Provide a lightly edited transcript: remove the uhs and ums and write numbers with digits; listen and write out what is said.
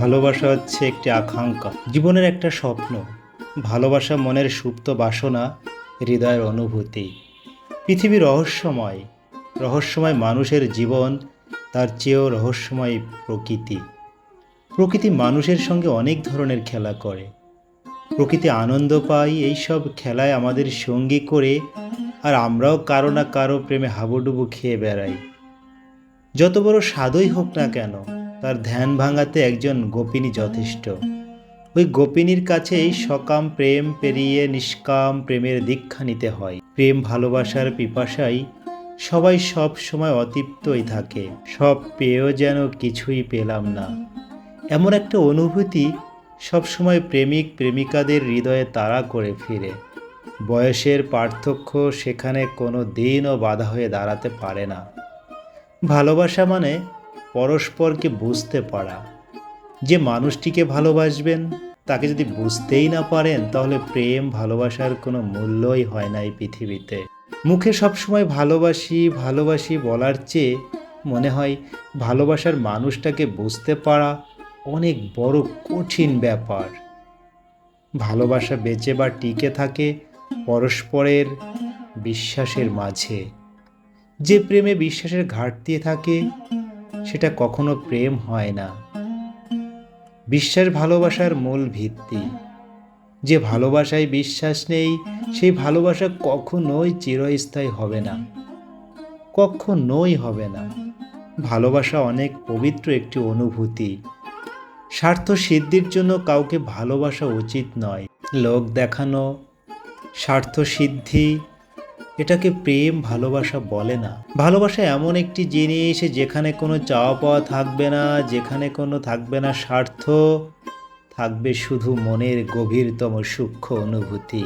ভালোবাসা হচ্ছে একটি আকাঙ্ক্ষা, জীবনের একটা স্বপ্ন। ভালোবাসা মনের সুপ্ত বাসনা, হৃদয়ের অনুভূতি। পৃথিবী রহস্যময়, রহস্যময় মানুষের জীবন, তার চেয়েও রহস্যময় প্রকৃতি। প্রকৃতি মানুষের সঙ্গে অনেক ধরনের খেলা করে। প্রকৃতি আনন্দ পায় এইসব খেলায় আমাদের সঙ্গী করে, আর আমরাও কারো না কারো প্রেমে হাবুডুবু খেয়ে বেড়াই। যত বড় সাধুই হোক না কেন, তার ধ্যান ভাঙাতে একজন গোপিনী যথেষ্ট। ওই গোপিনীর কাছেই সকাম প্রেম পেরিয়ে নিষ্কাম প্রেমের দীক্ষা নিতে হয়। প্রেম ভালোবাসার পিপাসায় সবাই সব সময় অতৃপ্তই থাকে, সব পেয়েও যেন কিছুই পেলাম না। এমন একটা অনুভূতি সবসময় প্রেমিক প্রেমিকাদের হৃদয়ে তাড়া করে ফিরে। বয়সের পার্থক্য সেখানে কোনো দিনও বাধা হয়ে দাঁড়াতে পারে না। ভালোবাসা মানে পরস্পরকে বুঝতে পারা। যে মানুষটিকে ভালোবাসবেন তাকে যদি বুঝতেই না পারেন, তাহলে প্রেম ভালোবাসার কোনো মূল্যই হয় না এই পৃথিবীতে। মুখে সবসময় ভালোবাসি ভালোবাসি বলার চেয়ে মনে হয় ভালোবাসার মানুষটাকে বুঝতে পারা অনেক বড় কঠিন ব্যাপার। ভালোবাসা বেঁচে বা টিকে থাকে পরস্পরের বিশ্বাসের মাঝে। যে প্রেমে বিশ্বাসের ঘাটতি থাকে সেটা কখনো প্রেম হয় না। বিশ্বাস ভালোবাসার মূল ভিত্তি। যে ভালোবাসায় বিশ্বাস নেই, সেই ভালোবাসা কখনোই চিরস্থায়ী হবে না, কখনোই হবে না। ভালোবাসা অনেক পবিত্র একটি অনুভূতি। স্বার্থ সিদ্ধির জন্য কাউকে ভালোবাসা উচিত নয়। লোক দেখানো, স্বার্থ সিদ্ধি, এটাকে প্রেম ভালোবাসা বলে না। ভালোবাসা এমন একটি জিনিস যেখানে কোনো চাওয়া পাওয়া থাকবে না, যেখানে কোনো থাকবে না স্বার্থ, থাকবে শুধু মনের গভীরতম সূক্ষ্ম অনুভূতি।